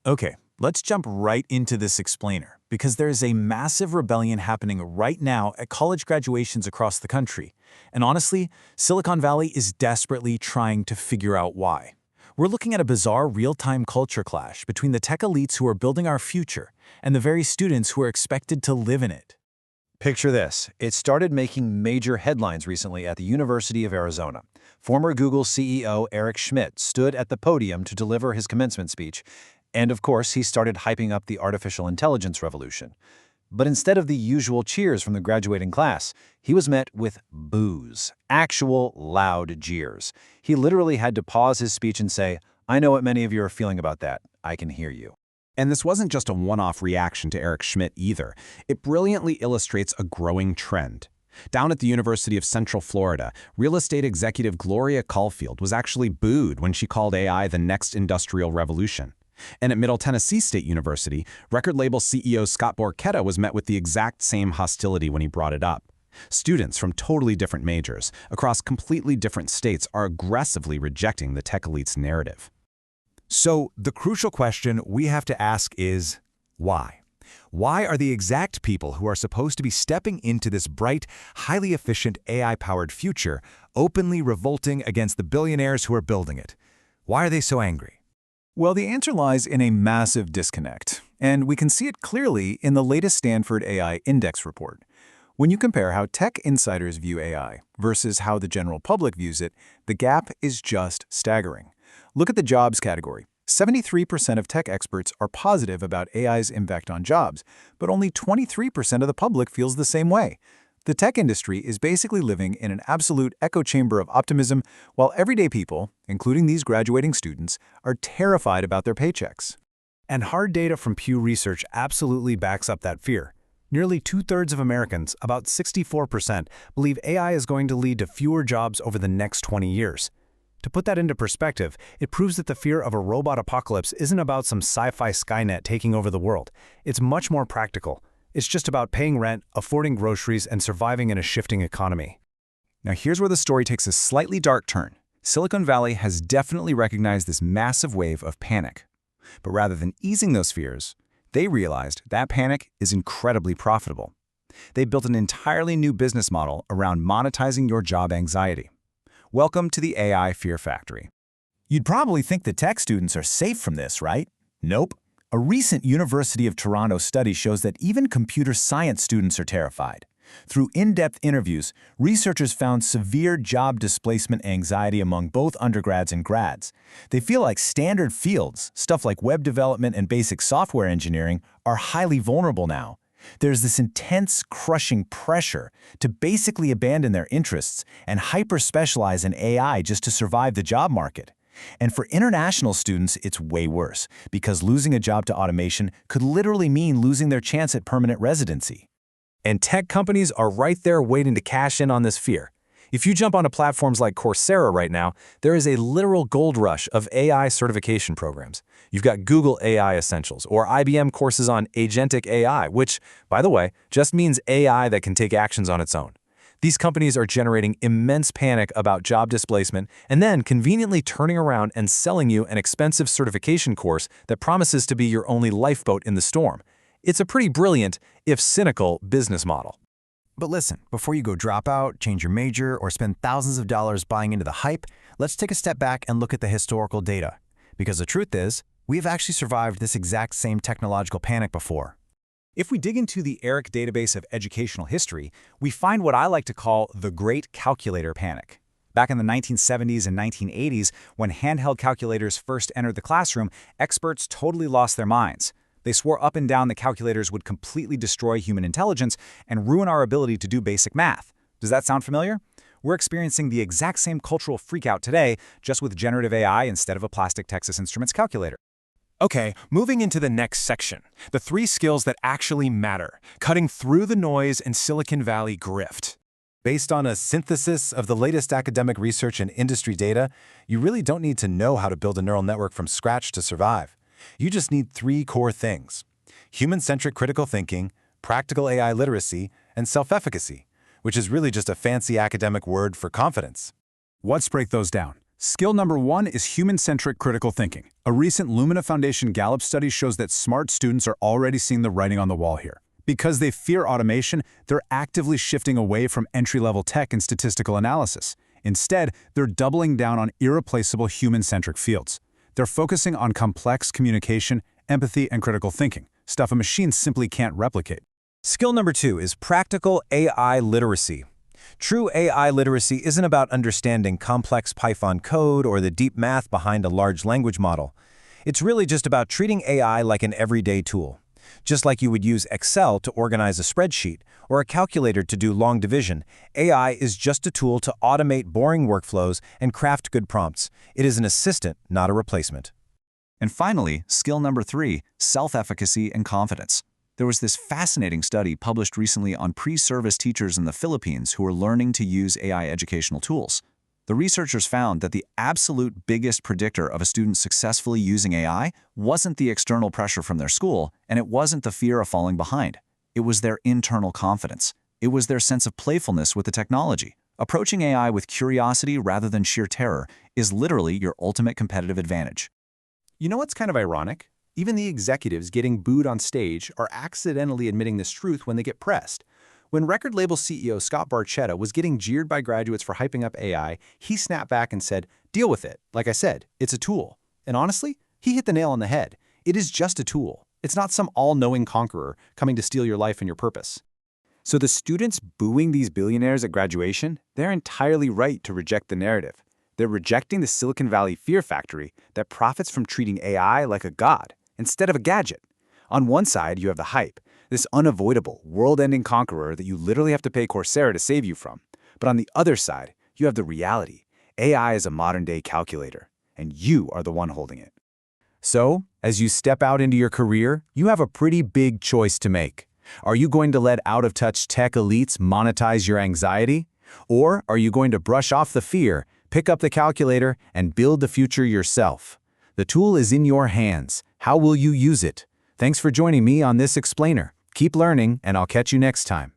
Okay, let's jump right into this explainer, because there is a massive rebellion happening right now at college graduations across the country. And honestly, Silicon Valley is desperately trying to figure out why. We're looking at a bizarre real-time culture clash between the tech elites who are building our future and the very students who are expected to live in it. Picture this. It started making major headlines recently at the University of Arizona. Former Google CEO Eric Schmidt stood at the podium to deliver his commencement speech, and of course, he started hyping up the artificial intelligence revolution. But instead of the usual cheers from the graduating class, he was met with boos, actual loud jeers. He literally had to pause his speech and say, "I know what many of you are feeling about that. I can hear you." And this wasn't just a one-off reaction to Eric Schmidt either. It brilliantly illustrates a growing trend. Down at the University of Central Florida, real estate executive Gloria Caulfield was actually booed when she called AI the next industrial revolution. And at Middle Tennessee State University, record label CEO Scott Borchetta was met with the exact same hostility when he brought it up. Students from totally different majors, across completely different states, are aggressively rejecting the tech elite's narrative. So the crucial question we have to ask is, why? Why are the exact people who are supposed to be stepping into this bright, highly efficient AI-powered future openly revolting against the billionaires who are building it? Why are they so angry? Well, the answer lies in a massive disconnect, and we can see it clearly in the latest Stanford AI Index report. When you compare how tech insiders view AI versus how the general public views it, the gap is just staggering. Look at the jobs category. 73% of tech experts are positive about AI's impact on jobs, but only 23% of the public feels the same way. The tech industry is basically living in an absolute echo chamber of optimism, while everyday people, including these graduating students, are terrified about their paychecks. And hard data from Pew Research absolutely backs up that fear. Nearly two-thirds of Americans, about 64%, believe AI is going to lead to fewer jobs over the next 20 years. To put that into perspective, it proves that the fear of a robot apocalypse isn't about some sci-fi Skynet taking over the world. It's much more practical. It's just about paying rent, affording groceries, and surviving in a shifting economy. Now here's where the story takes a slightly dark turn. Silicon Valley has definitely recognized this massive wave of panic. But rather than easing those fears, they realized that panic is incredibly profitable. They built an entirely new business model around monetizing your job anxiety. Welcome to the AI Fear Factory. You'd probably think the tech students are safe from this, right? Nope. A recent University of Toronto study shows that even computer science students are terrified. Through in-depth interviews, researchers found severe job displacement anxiety among both undergrads and grads. They feel like standard fields, stuff like web development and basic software engineering, are highly vulnerable now. There's this intense, crushing pressure to basically abandon their interests and hyper-specialize in AI just to survive the job market. And for international students, it's way worse, because losing a job to automation could literally mean losing their chance at permanent residency. And tech companies are right there waiting to cash in on this fear. If you jump onto platforms like Coursera right now, there is a literal gold rush of AI certification programs. You've got Google AI Essentials or IBM courses on agentic AI, which, by the way, just means AI that can take actions on its own. These companies are generating immense panic about job displacement and then conveniently turning around and selling you an expensive certification course that promises to be your only lifeboat in the storm. It's a pretty brilliant, if cynical, business model. But listen, before you go drop out, change your major, or spend thousands of dollars buying into the hype, let's take a step back and look at the historical data. Because the truth is, we've actually survived this exact same technological panic before. If we dig into the ERIC database of educational history, we find what I like to call the Great Calculator Panic. Back in the 1970s and 1980s, when handheld calculators first entered the classroom, experts totally lost their minds. They swore up and down that calculators would completely destroy human intelligence and ruin our ability to do basic math. Does that sound familiar? We're experiencing the exact same cultural freakout today, just with generative AI instead of a plastic Texas Instruments calculator. Okay, moving into the next section, the 3 skills that actually matter, cutting through the noise and Silicon Valley grift. Based on a synthesis of the latest academic research and industry data, you really don't need to know how to build a neural network from scratch to survive. You just need 3 core things: human-centric critical thinking, practical AI literacy, and self-efficacy, which is really just a fancy academic word for confidence. Let's break those down. Skill number 1 is human-centric critical thinking. A recent Lumina Foundation Gallup study shows that smart students are already seeing the writing on the wall here. Because they fear automation, they're actively shifting away from entry-level tech and statistical analysis. Instead, they're doubling down on irreplaceable human-centric fields. They're focusing on complex communication, empathy, and critical thinking, stuff a machine simply can't replicate. Skill number 2 is practical AI literacy. True AI literacy isn't about understanding complex Python code or the deep math behind a large language model. It's really just about treating AI like an everyday tool. Just like you would use Excel to organize a spreadsheet or a calculator to do long division, AI is just a tool to automate boring workflows and craft good prompts. It is an assistant, not a replacement. And finally, skill number 3, self-efficacy and confidence. There was this fascinating study published recently on pre-service teachers in the Philippines who were learning to use AI educational tools. The researchers found that the absolute biggest predictor of a student successfully using AI wasn't the external pressure from their school, and it wasn't the fear of falling behind. It was their internal confidence. It was their sense of playfulness with the technology. Approaching AI with curiosity rather than sheer terror is literally your ultimate competitive advantage. You know what's kind of ironic? Even the executives getting booed on stage are accidentally admitting this truth when they get pressed. When record label CEO Scott Barchetta was getting jeered by graduates for hyping up AI, he snapped back and said, "Deal with it. Like I said, it's a tool." And honestly, he hit the nail on the head. It is just a tool. It's not some all-knowing conqueror coming to steal your life and your purpose. So the students booing these billionaires at graduation, they're entirely right to reject the narrative. They're rejecting the Silicon Valley fear factory that profits from treating AI like a god instead of a gadget. On one side, you have the hype, this unavoidable, world-ending conqueror that you literally have to pay Coursera to save you from. But on the other side, you have the reality. AI is a modern-day calculator, and you are the one holding it. So, as you step out into your career, you have a pretty big choice to make. Are you going to let out-of-touch tech elites monetize your anxiety? Or are you going to brush off the fear, pick up the calculator, and build the future yourself? The tool is in your hands. How will you use it? Thanks for joining me on this explainer. Keep learning, and I'll catch you next time.